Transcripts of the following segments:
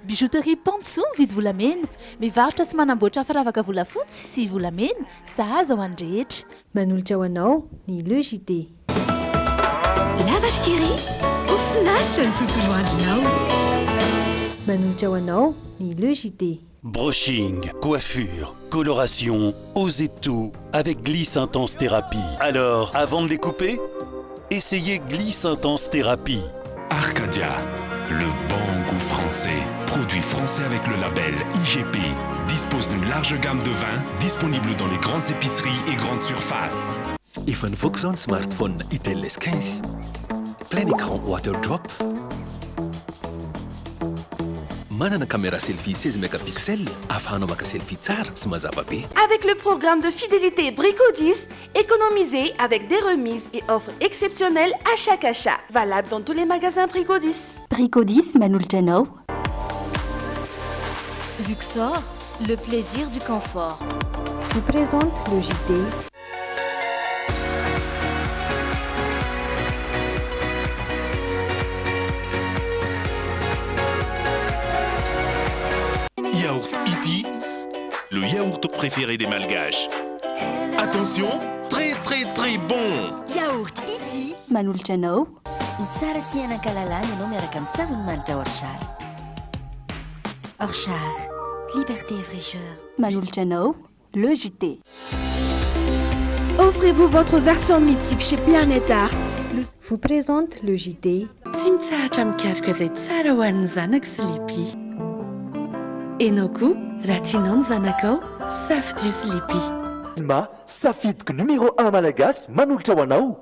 Bijouterie Pantsou mividy volamena, mivarotra sy manamboatra firavaka volafotsy sy volamena, sahaza ho any rehetra. Manolotra ho anao ny Le JT. La vache qui rit, ofinaritra ny tontolo andronao. Manolotra ho anao ny Le JT. Brushing, coiffure, coloration, osez tout avec Gliss Intense Thérapie. Alors, avant de les couper, essayez Gliss Intense Thérapie. Arcadia, le bon goût français. Produit français avec le label IGP. Dispose d'une large gamme de vins disponible dans les grandes épiceries et grandes surfaces. Efa nivoaka izao ny smartphone Itel S15. Plein écran waterdrop. Manana caméra selfie 16 mégapixels afahanao maka selfie tsara sy mazava be. Avec le programme de fidélité Brico 10, économisez avec des remises et offres exceptionnelles à chaque achat. Valable dans tous les magasins Brico 10. Brico 10, manolotra anao. Luxor, le plaisir du confort. Vous présente Le JT. Yaourt Iti, le yaourt préféré des Malgaches. Attention, très très très bon. Yaourt Iti. Manolotra anao. Ho tsara sy hanan-kalalana ianao miaraka amin'ny savony manitra Orchard. Orchard, liberté et fraîcheur. Manolotra anao. Le JT. Offrez-vous votre version mythique chez Planète Art. Vous présente Le JT. Tsy mitsahatra mikaroka izay tsara ho an'ny zanako sy lipi. Enao koa raha tianao ny zanakao safidio sy lipi. Ma safidiko numéro 1 malagasy manolotra ho anao.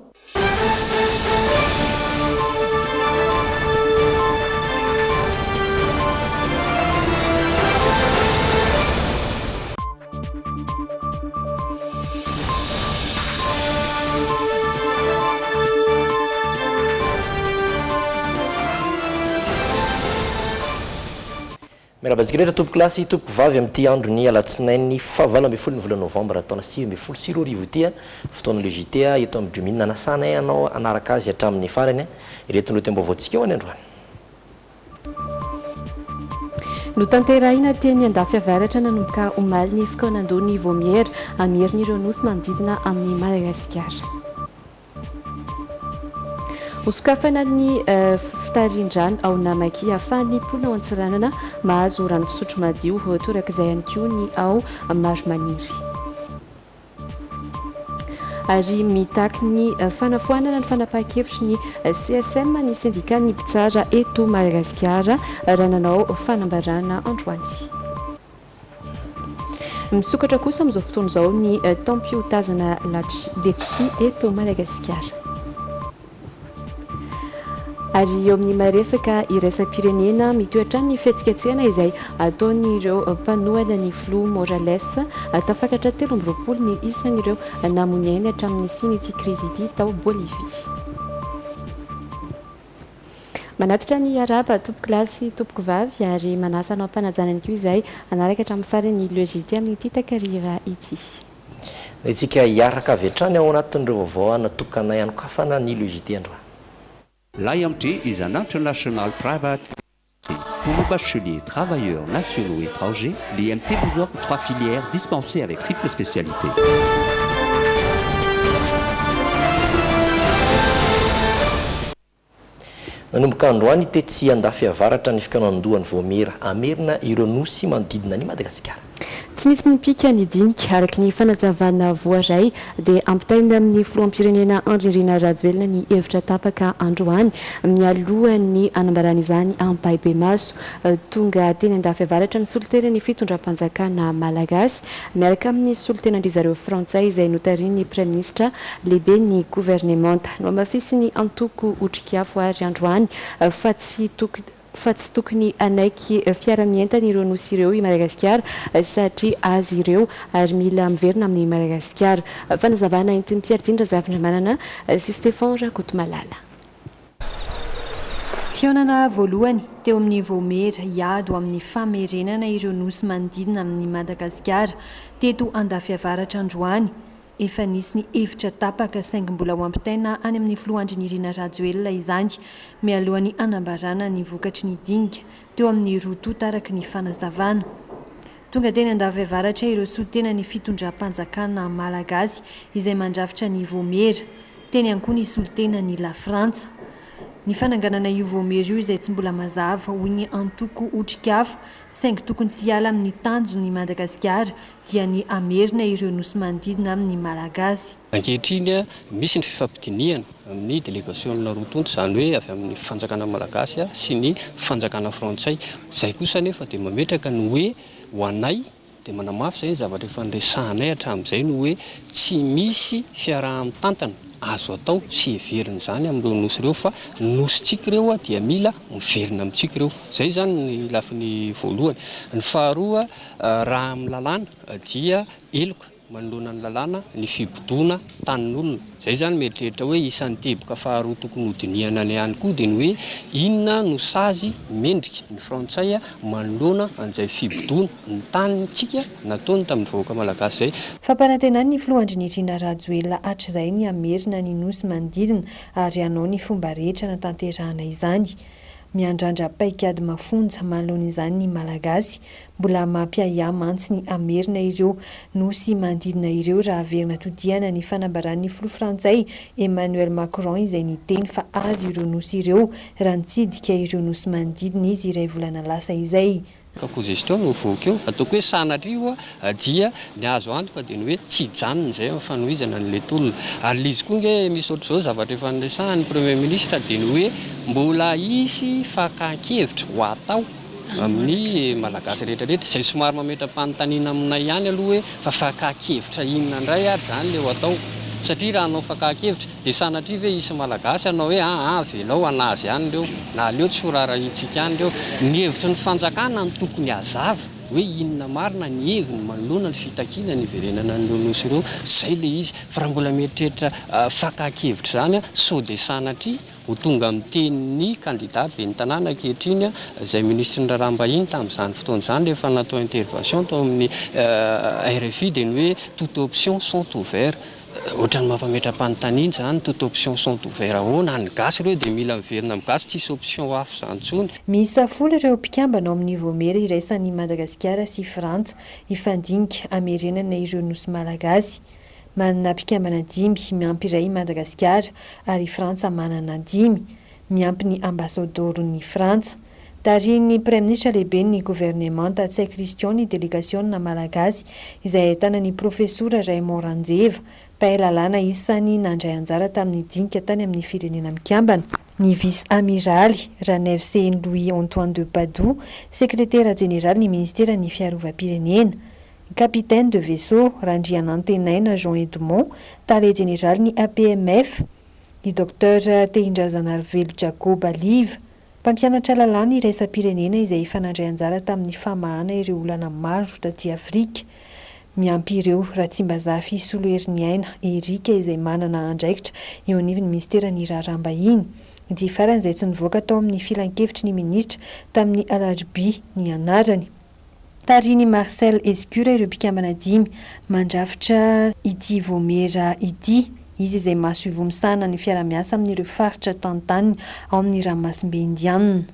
Mirabazikirera tompoko lasy tompoko vavy amin'ity andro ny alatsinainy fahavalo ambin'ny folo ny volana novambra taona 2024 ity fotoana Le JT eto amin'ny Jumine nanasana ianao anaraka azy hatramin'ny farany ireto ny tembo voantsika eo any androany. No tanterahina teny andafy avaratra nanomboka omaly ny fokonandony vomiera amierin'ireo nosy manodidina amin'ny Madagasikara. Osokafana ny fitarin-drano ao Namaki ahafahan'ny mponina ao Antsiranana mahazo rano fisotro madio torak'izay ihany koa ny ao Maromaniry. Ary mitaky ny fanafoanana ny fanapahan-kevitry ny CSM ny syndicat ny mpitsara eto Madagasikara raha nanao fanambarana androany. Misokatra kosa amin'izao fotoana izao ny tampio-tazana Letchi eto Madagasikara. Ary eo amin'ny maresaka iraisam-pirenena mitoetra ny fihetsiketsehana izay ataon'ireo mpanohana ny Flo Morales tafakatra 13 ny isan'ireo namoniainy hatramin'ny sin'ity krizy ity tao Bolivie. Manatitra ny araba tompoko lasy tompoko vavy ary manasa anao ampanajana koa izay anaraka hatramin'ny farany Le JT amin'ity takariva ity. Itsika hiaraka avy hatrany ao anatin'ireo vaovao natokana ianokafana ny Le JT androany. L'IMT is an international private. Pour nos bacheliers, travailleurs nationaux et étrangers, l'IMT vous offre 3 filières dispensées avec triple spécialité. Nanomboka androany tetsy andafy avaratra ny fikanandohan'ny voamera amerina ireo nosy manodidina ny Madagasikara. Tsy nisy nipika nidinika araky ny fanazavana voaray dia ampitaina amin'ny filoham-pirenena Andrinirina Rajoelina ny hevitra tapaka androany mialohan'ny anambarana izany ampahaibe maso tonga teny andafy avaratra ny solitenan'ny fitondram-panjakana malagasy miaraka amin'ny solitenandrizareo frantsay izay notarian'ny prime ministre lehibe ny gouvernemanta no amafisy ny antoko otrikafo ary androany fa tsy tokony anaiky fiara-mientana ireo nosy ireo i Madagasikara satria azy ireo ary mila miverina amin'ny Madagasikara. Fanazavana entiny Pierre Zavatra manana sy Stéphane Rakotomalala. Fionana voalohany teo amin'ny voamera hiado amin'ny famerenana ireo nosy manodidina amin'ny Madagasikara teto andafy avaratra androany. efa nisy ny hevitra tapaka saingy mbola ho ampitaina any amin'ny filohandry ny Irina Rajoelina izany mialohan'ny anambarana ny vokatry ny dinga teo amin'ny roa taraky ny fanazavana. Tonga teny Andavevaratra ireo solitena ny fitondram-panjakana malagasy izay mandrafitra ny Voamera, teny ihany koa ny solitena ny La Frantsa. Ny fananganana io Voamera io izay tsy mbola mazava hoy ny antoko otrikafo saingy tokony tsy hiala amin'ny tanjony Madagasikara dia ny amerina ireo nosy manodidina amin'ny malagasy. Ankehitriny misy ny fifampidiniana amin'ny délégation-na roa tonto izany hoe avy amin'ny fanjakana malagasy sy ny fanjakana frantsay. Izay kosa nefa dia mametraka ny hoe ho anay dia manamafy izay ny zavatra fandraisanay hatramin'izay no hoe tsy misy fiaraha-mitantana azo atao sy heverina izany amin'ireo nosy ireo fa nositsika ireo dia mila miverina amintsika ireo. Izay zany ny lafiny voalohany. Ny faharoa raha amin'ny lalàna dia eloka manoloana ny lalàna ny fibodona tanin'olona. Izay zany mieritreritra hoe isan'ny teboka faharoa tokony hodinihana ny ihany koa dia ny hoe inona no sazy mendrika ny frantsay manoloana an'izay fibodona ny tanintsika nataony tamin'ny vahoaka malagasy izay. Fampanantenany ny filohandry ny Irina Rajoelina hatr'izay ny amerina ny nosy manodidina ary hanao ny fomba rehetra natanterahana izany. Miandrandra paikady mafonja manoloana izany ny malagasy mbola mampiahiah mantsy ny amerina ireo nosy manodidina ireo raha averina todiana ny fanambaran'ny filoha frantsay Emmanuel Macron izay niteny fa azy ireo nosy ireo raha nitsidika ireo nosy manodidina izy iray volana lasa izay. Composition no voaka eo ataoko hoe sanatrio dia ny azo antoka dia ny hoe tsy janona izay amin'ny fanohizana n'ilay tolona. Ary lizy koa nge misy ohatr'izao zavatra efa niresahan'ny premier ministre dia ny hoe mbola hisy fakan-kevitra ho atao amin'ny malagasy rehetrarehetra izay somary mametra-panontaniana aminay ihany aloha hoe fa fakan-kevitra inona indray ary izany le ho atao. Satria raha anao fakan-kevitra dia sanatria ve isy malagasy anao hoe velao anazy ihany ireo na aleo tsy horarahitsika ihany ireo. Ny hevitry ny fanjakana no tokony hazava hoe inona marina ny heviny manoloana ny fitakiana ny verenana ny nosy ireo. Izay le izy fa raha mbola mieritreritra fakan-kevitra izany sao dia sanatria ho tonga amin'ny tenin'ny candidat be ny tanàna ankehitriny izay ministre ny raharaham-bahiny tamin'izany fotoana izany rehefa natao intervention tao amin'ny RFI dia ny hoe toute option sont ouverts. Ohatrany mampametra-panontaniana izany toute option sont ouverts ahoana ny gasy ireo dia mila miverina amin'ny gasy tsisy option hafa izany intsony. Miisa folo ireo mpikambana ao amin'ny Voamera iraisan'ny Madagasikara sy Frantsa hifandinika hamerenana ireo nosy malagasy. Manana mpikambana 5 miampy iray Madagasikara ary Frantsa manana 5 miampy ny ambasador'ny Frantsa. Tarihin'ny Premier ministre lehibe ny gouvernement Tatsay Christian ny délégation-na malagasy izay ahitana ny profesora Raymond Ranjeva mpahalalana isan'ny nandray anjara tamin'ny dinika tany amin'ny firenena mikambana. Ny vice-amiraly Ranève CN Louis Antoine de Padoue, secrétaire général ny ministère ny fiarovam-pirenena. Capitaine de vaisseau Randrianantenaina Jean Edmond, tale général ny APMF, ny docteur Tehindrazana Velo Jacob Aliva, mpampianatra lalàna iraisam-pirenena izay fanandray anjara tamin'ny famahana ireo olana maro taty Afrika. Miampy ireo Ratsimbazafi Soloheriniaina Erika izay manana andraikitra eo anivon'ny ministera ny raharaham-bahiny. Ny farany izay tsy nivoaka tao amin'ny filan-kevitry ny ministra tamin'ny alarobia ny anarany. Tariny Marcel Escure ireo mpikambana 5 mandrafitra ity Voamera ity. Izy izay mahaso ivomisana ny fiara-miasa amin'ireo faritra tantaniny ao amin'ny ranomasimbe indianina.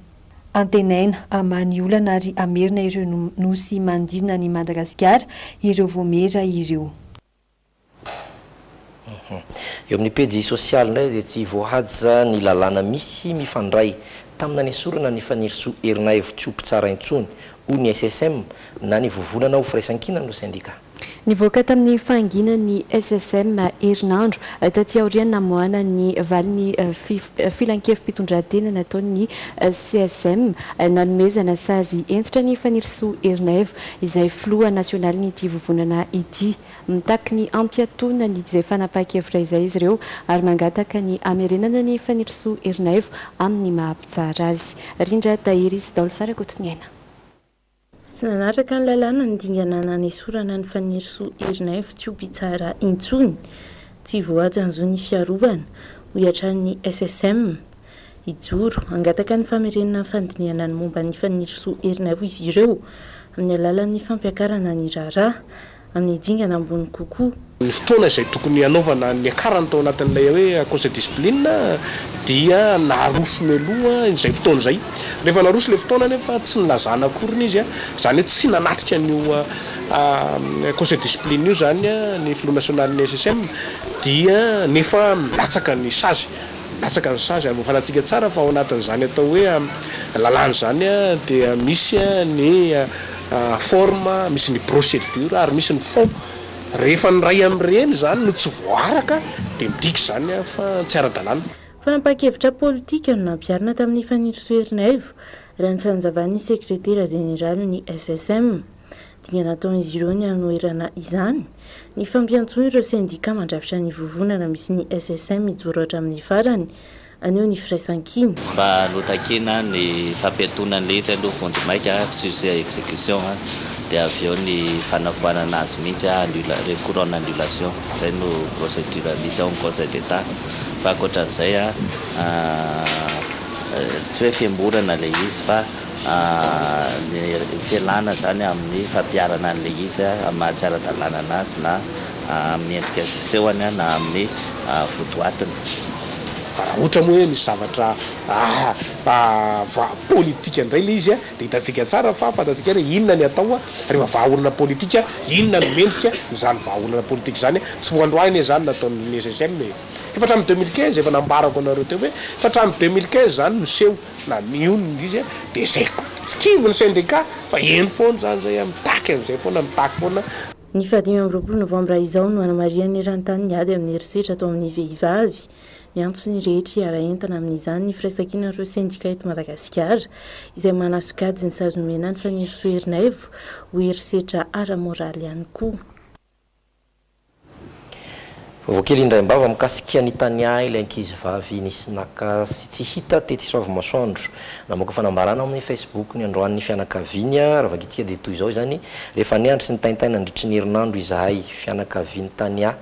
Antenaina amany olana ary amerina ireo nosy manodidina ny Madagasikara ireo Voamera ireo. Eo amin'ny pejy sosialy indray dia tsy voahaja ny lalàna misy mifandray tamina ny sorana ny faniriso herina hevitsopo tsara intsony hoy ny SSM na ny vovonana ho firaisan-kina no syndika. Nivoaka tamin'ny fanginany SSM herinandro taty aoriana namohana ny valin'ny filan-kevim-pitondran-tena nataon'ny CSM nanomezana sazy entitra ny faniriso herinaivo izay filoha nasionaly ny ity vovonana ity. Mitaky ny ampiatona ny izay fanapahan-kevitra izay izy ireo ary mangataka ny amerenana ny faniriso herinaivo amin'ny mahampitsara azy. Rindra Tahiry sy Daolo Farakotoniaina. Tsy nanaraka ny lalàna ny dinganana ny sorana ny faniriso herinaivo tsy ho pitsara intsony tsy voaja an'izao ny fiarovana hoiatran'ny SSM ijoro angataka ny famerenana fandiniana ny momba ny faniriso herinaivo izy ireo amin'ny alalan'ny fampiakarana ny raharaha amin'ny dingana ambony kokoa ny fotoana izay tokony anaovana ny akarany tao anatin'ilay hoe conseil discipline dia naroso mialoha izay fotoana izay rehefa naroso le fotoana nefa tsy nilazana akoriny izy a zany hoe tsy nanatrika nio conseil discipline io zany ny flot national ny SSM dia nefa latsaka ny sazy latsaka ny sazy ary mifanatsika tsara fa ao anatin'izany atao hoe lalàny zany a dia misy ny forme misy ny procédure ary misy ny fond rehefa ny ray amin'ireny zany no tsy voaraka dia midiky zany fa tsy ara-dalàna. Fanapakevitra politika no nampiarina tamin'ny fanirisoerinaivo raha ny fanazavany sekretera général ny SSM dia nataon'izy ireo ny anoerana izany ny fampiantsoana ireo syndika mandrafitra ny vovonana misy ny SSM mijoratra amin'ny farany aneo ny firaisan-kiny. Mba notakina ny fampiantonan'ilay izy aloha vondimaika sujet exécution dia avy eo ny fanafoanana azy mihitsy recours en annulation zay no procédure misy ao ny conseil d'état fa ankoatran'izay tsy hoe fiamborana le izy fa fialana zany amin'ny fampiarana an'le izy mahatsara-dalàna anazy na amin'ny endrika fisehoany na amin'ny votoatiny. Raha ohatra moa hoe misy zavatra politika indray le izy dia hitantsika tsara fa fantatsika hoe inona ny atao rehefa vahaolana politika inona no mendrika izany vahaolana politika zany tsy voandroahiny zany nataon'ny SSM efa hatramin'ny 2015 efa nambarako anareo teo hoe efa hatramin'ny 2015 zany noseho na mionona izy dia zay tsy kivy ny syndicat fa eny foana zany zay mitaky an'izay foana mitaky foana. Ny 25 novambra izao no anamarian'ny eran-tany ady amin'ny herisetra atao amin'ny vehivavy miantso ny rehetra hiara-entana amin'izany ny firaisan-kina ireo syndika eto Madagasikara izay manasokajy ny sazomena ny fanirisoerinaivo ho herisetra ara-moraly ihany koa. Voakely indray-mbava mikasika ny Tania ilay ankizivavy nisy naka sy tsy hita tety Soavimasoandro namoaka fanambarana amin'ny Facebook ny androan'ny fianakaviany raha vakitika dia toy izao zany rehefa niandry sy ny taintaina nandritry ny herinandro izahay fianakaviany Tania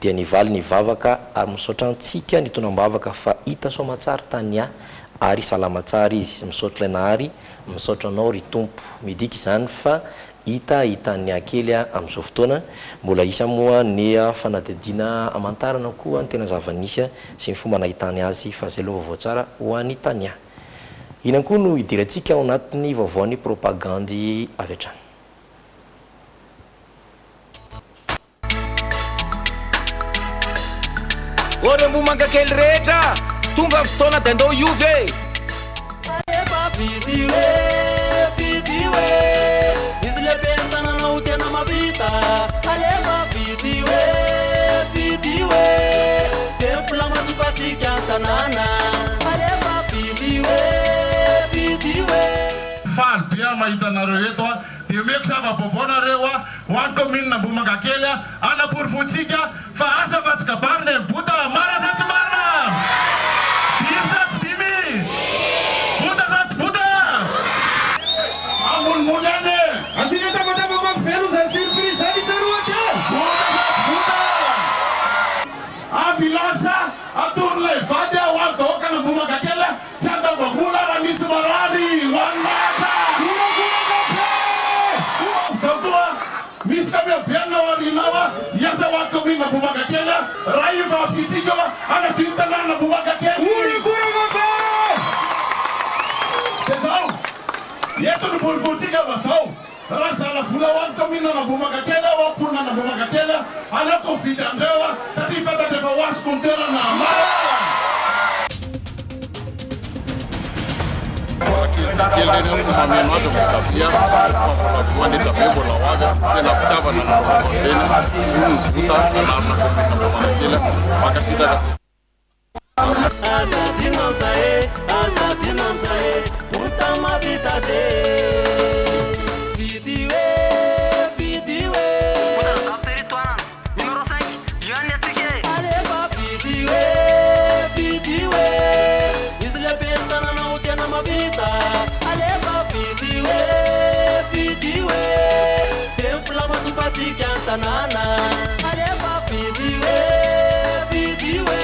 dia nivaly ny vavaka ary misaotra antsika ny tonam-bavaka fa hita soamatsara Tania ary salama tsara izy misaotra nahary misaotra anao ry tompo midika izany fa hita Tania kely amin'izao fotoana mbola isa moa ny fanadidina amantarana koa ny tena zava-nisy sy ny fomba nahitany azy fa zay aloha vaovao tsara ho an'ny Tania. Ina koa no idirantsika ao anatin'ny vaovaon'ny propagandy avy hatrany. Ore mbomanga kely rehetra tonga fotoana dia andao iovy izy lehibe ny tananao tena mavita alefa vidy hoe dia mifolamatsofatsika ny tanàna alefa vidy hoe faly be mahita anareo eto dia meko zava-baovao nareo ho any commune Mbomanga kely anaporofontsika fa asa fa tsy kabarina ny bota marina sa tsy marina dimy sa tsy dimy bota sa tsy bota amonimony any asika tamatama mampivelo zany surprise zany isaroatra bota sa tsy bota ambilasa atorylay vady ho any vahoaka ny Mbomanga kely tsy andavakola raha misy marary ho any maka misy kami aviana ao arinao iasa ho any commune Mbomanga kely raha io vahampitsika anadio tanàna Mbomanga kely dia zao eto ny boriboritsika va zao raha zala vola ho any commune Mbomanga kely ho amponana Mbomanga kely alako vidy andreo satria fantatry efa ho azy konterana mara kely reny fomba meno azy mokavia fampolaboanetsabe mbola ho avy tena pitavana na reny vonony bota alarina commune Mbomanga kely makasitraka azadina amzahe bota mavita ze vidy hoe numéro 5 Yohane Atike alefa vidy hoe izy lehibe ny tananao tena mavita alefa vidy hoe dia mifolamatsofatsika ny tanàna alefa vidy hoe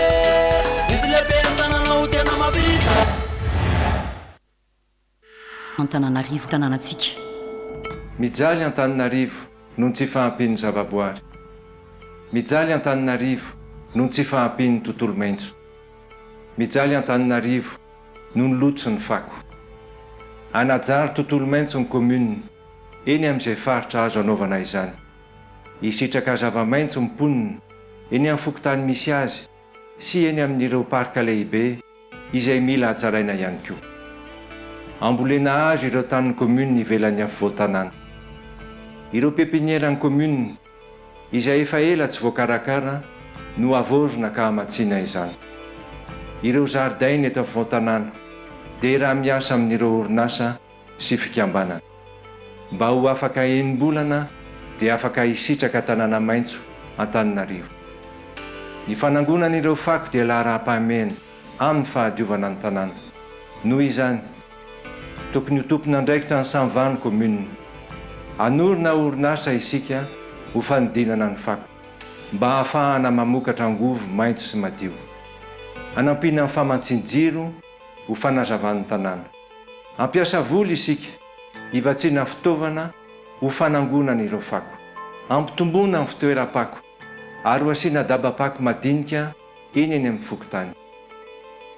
izy lehibe ny tananao tena mavita Antananarivo tanànatsika mijaly Antananarivo noho ny tsy fahampian'ny zavaboary mijaly Antananarivo noho ny tsy fahampian'ny tontolo maitso. Mijaly Antananarivo noho ny loto sy ny fako. Anajary tontolo maitso ny commune eny amin'izay faritra azo anaovana izany. Hisitraka zava-maitso mimponina eny amin'ny fokontany misy azy sy eny amin'ireo parka lehibe izay mila hatsaraina ihany koa. Ambolena azo ireo tanin'ny commune ivelan'ny afovoan-tanàna. Ireo pépinière ny commune izay efa ela tsy voakarakara no avozona ka hamatsiana izany. Ireo zaridaina eto afovoan-tanàna dia raha miasa amin'ireo orinasa sy fikambanana. Mba ho afaka enim-bolana dia afaka hisitraka tanàna maitso Antananarivo. Ny fanangonan'ireo fako dia laharaha-pahamehana amin'ny fahadiovana ny tanàna. Noho izany, tokony ho tompona andraikitra ny Samvano commune. Anorina orinasa isika ho fanodinana ny fako mba hahafahana mamokatra angovo maitso sy madio. Hanampiana ny famantsian-jiro ho fanazavan'ny tanàna. Ampiasa voly isika hivatsiana fitaovana ho fanangonana ireo fako. Ampitomboana ny fitoeram-pako ary ho asiana daba-pako madinika eny amin'ny fokontany.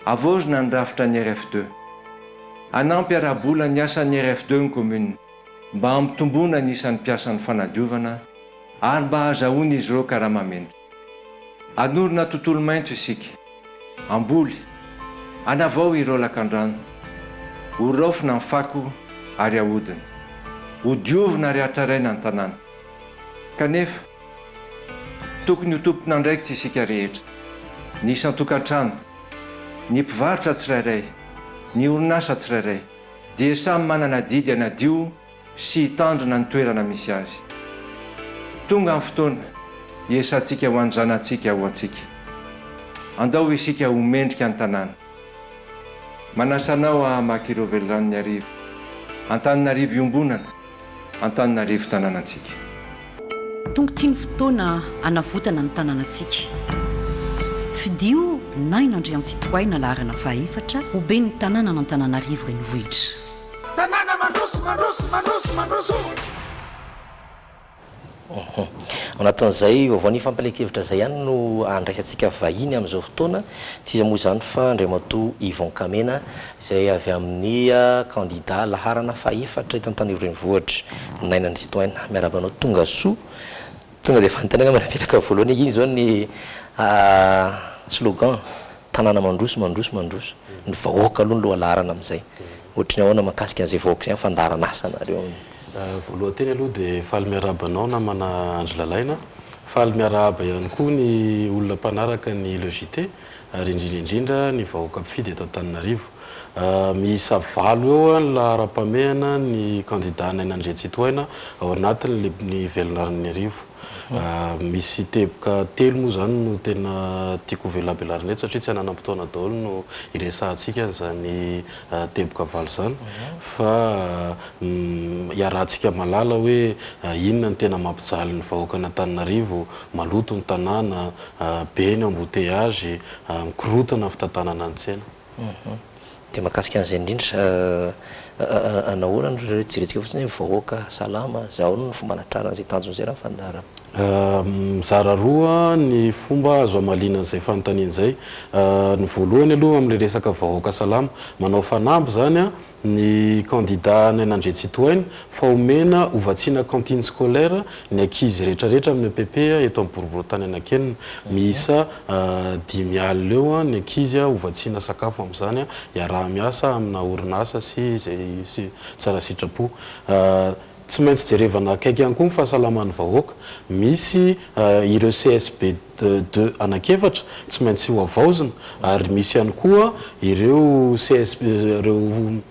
Avozona ny rafitra ny RF2. Hanampy arabola ny asan'ny RF2 ny commune mba ampitomboana ny isan'ny mpiasan'ny fanadiovana ary mba hahazahoana izy ireo karaha-mamendry. Hanorina tontolo maitso isika. Amboly, hanavao ireo lakan-drano. Ho raofina ny fako ary ahodina. Ho diovina ary hatraraina ny tanàna. Kanefa, tokony ho tompona andraikitra isika rehetra. Ny isan-tokantrano, ny mpivarotra tsirairay, ny orinasa tsirairay dia samy manana didy hanadio sy hitandrina ny toerana misy azy. Tonga amin'ny fotoana hiesantsika ho any zanantsika ho antsika. Andao isika ho mendrika ny tanàna. Manasanao hamaky ireo veloran'ny arivo. Antananarivo iombonana, Antananarivo tanànantsika. Tonga tiany fotoana hanavotana ny tanànantsika. Fidio na inandrian-tsitoaina laharana fahaefatra ho be ny tanàna n'Antananarivo renivohitra. Tanàna mandroso, mandroso, mandroso, mandroso. Anatin'izay vaovao ny fampalekevitra zay ihany no andraisantsika vahiny amin'izao fotoana tsy iza moa izany fa Andriamatoa Yvon Kamena izay avy amin'ny candidat laharana fahaefatra eto Antananarivo renivohitra nainany citoyenne miarabanao tonga soa tonga dia fantanana manapetraka voalohany iny zao ny slogan tanàna mandroso mandroso mandroso ny vahoaka aloha ny loha laharana amin'izay ohatriny ahoana mahakasika an'izay vahoaka izay fandarana asa nareo. Voalohany aloha dia faly miarabanao namana Andry Lalaina, faly miarahaba ihany koa ny olona mpanaraka ny logité ary indrindra ny vahoaka mpifidy eto Antananarivo. Miisa 5 eo ny lahara-pamehana ny candidat nainandre citoyenne ao anatin'ny velonarin'ny arivo. Misy teboka 3 moa zany no tena tiako velabelarinay satria tsy hananam-potoana daholo no iresahantsika zany teboka 5 zany fa iarahantsika malala hoe inona ny tena mampijaly ny vahoaka n'Antananarivo, maloto ny tanàna, be ny embouteillage, mikorotana fitantanana ny tsena. Dia mahakasika an'izay indrindra anahoana no jerentsika fotsiny vahoaka salama zao no fomba anatrarana izay tanjony izay raha fandara. Mizara roa ny fomba azo amalina an'izay fanontaniana izay. Ny voalohany aloha amin'ilay resaka vahoaka salama manao fanamby zany ny candidat nainandre citoyenne fa omena ovatsiana cantine scolaire ny ankizy rehetrarehetra amin'ny EPP eto amin'ny boriboritany anakenina miisa 5 alina eo ny ankizy ovatsiana sakafo amin'izany iaraha miasa amina orinasa sy zay tsara sitrapo. Tsy maintsy jerevana akaiky ihany koa ny fahasalaman'ny vahoaka. Misy ireo CSP 2 anakefatra tsy maintsy ho avaozina ary misy ihany koa ireo CSP ireo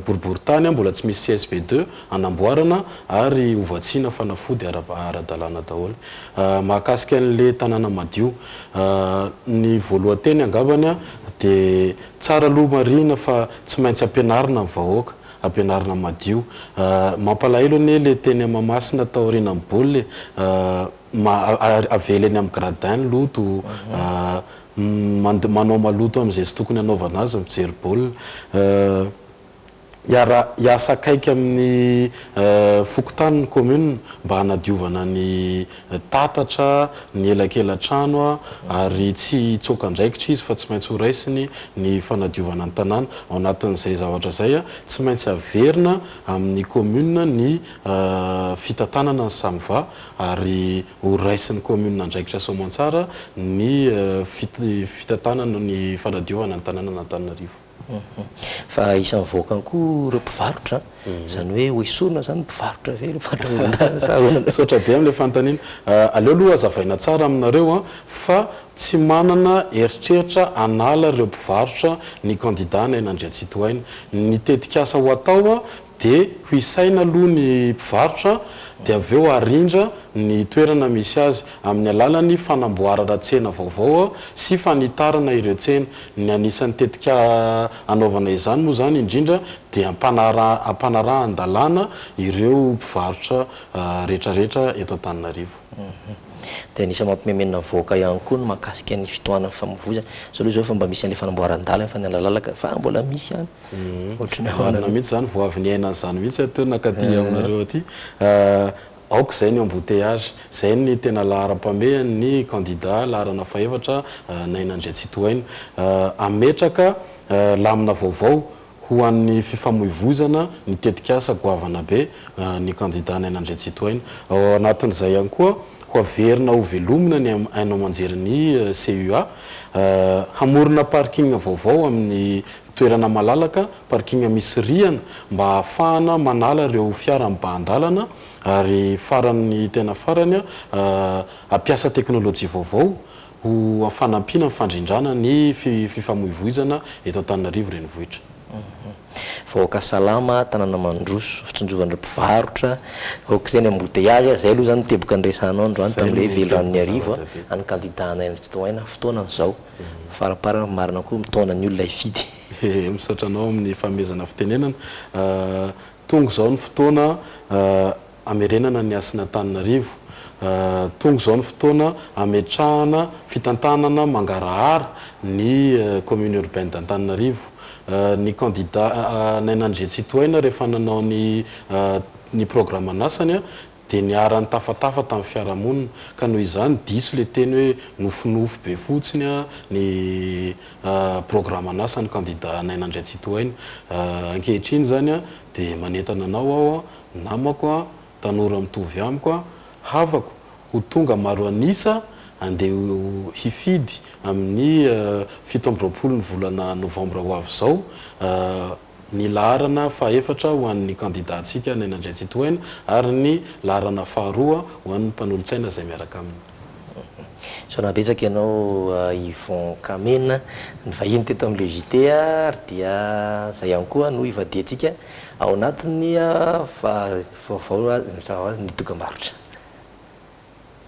boriboritany mbola tsy misy CSP 2 anamboarana ary ovatsiana fanafody ara-dalàna daholo. Mahakasika an'le tanàna madio ny voalohanteny angambany dia tsara aloha marina fa tsy maintsy ampianarina ny vahoaka, ampianarina madio. Mampalahelo anie le teny Mahamasina taoriana amin'ny baolina avelany amin'ny gradin loto manao maloto amin'izay tsy tokony hanaovana azy mijery baolina. hiasa akaiky amin'ny fokotaniny commune mba hanadiovana ny tatatra ny elakelatrano ary tsy tsokandraikitra izy fa tsy maintsy horaisiny ny fanadiovana ny tanàna ao anatin'izay zavatra zay tsy maintsy averina amin'ny commune ny fitatanana ny samyva ary horaisin'ny commune ndraikitra Soamantsara ny fitatanana ny fanadiovana ny tanàna n'Antananarivo. Fa isan'ny voakany koa ireo mpivarotra zany hoe hoesorina zany mpivarotra ve misaotra be amin'ilay fanontaniana aleo aloha azavaina tsara aminareo fa tsy manana eritreritra anala ireo mpivarotra ny candidat na Nandria Citoyen ny tetikasa ho atao dia ho isaina aloha ny mpivarotra dia avy eo arindra ny toerana misy azy amin'ny alalany fanamboarana tsena vaovao sy fanitarana ireo tsena ny anisan'ny tetika anaovana izany moa zany indrindra dia ampanarahan-dalàna ireo mpivarotra rehetrarehetra eto Antananarivo. dia anisany mampimemena voaka ihany koa no mahakasika ny fitohanany famovoza so aloha zao fa mba misy an'ilay fanamboaran-dalana fa ny alalalaka fa mbola misy ihany ohatrana mihitsy zany vao avy ny ainany zany mihitsy atao nakaty aminareo aty aoka zay ny embouteillage zay ny tena laharam-pamehan ny candidat laharana faefatra na Nandria Citoyen ametraka lamina vaovao ho an'ny fifamoivozana ny tetikasa goavana be ny candidat na Nandria Citoyen ao anatin'izay ihany koa ho averina ho velomina ny ainao manjery CUA hamorona parking vaovao amin'ny toerana malalaka parking misy rihana mba ahafahana manala ireo fiara mibahandalana ary farany tena farany ampiasa teknôlôjia vaovao ho afanampiana ny fandrindrana ny fifamoivozana eto Antananarivo renivohitra. Voaka salama tanàna mandroso fitsonjovan'ireo mpivarotra aoka zay ny embouteillage zay aloha zany teboka andresanao androany tam'ilay veloran'ny arivo any candidat Nandria Citoyen fotoana zao farapara marina koa mitona ny olona ifidy misaotra anao amin'ny famezana fitenenana tonga zao ny fotoana amerenana ny asina Antananarivo tonga zao ny fotoana ametrahana fitantanana mangarahara ny commune urbaine d'Antananarivo ny candidat na Nandria Citoyen rehefa nanao ny programme anasany dia niarany tafatafa tamin'ny fiarahamonina ka noho izany diso le teny hoe nofinofo be fotsiny ny programme anasany candidat na Nandria Citoyen ankehitriny zany dia manentana anao aho namako tanora mitovy amiko havako ho tonga maro anisa andeha hifidy amin'ny 17 ny volana novambra ho avy zao ny laharana faefatra ho an'ny candidat atsika na Nandria Citoyen ary ny laharana faharoa ho an'ny mpanolontsaina zay miaraka aminy. So nabetsaka ianao Yvon Kamena ny vahiny teto amin'le JT ary dia zay ihany koa no ivadiantsika ao anatin'ny vaovao ny dokam-barotra.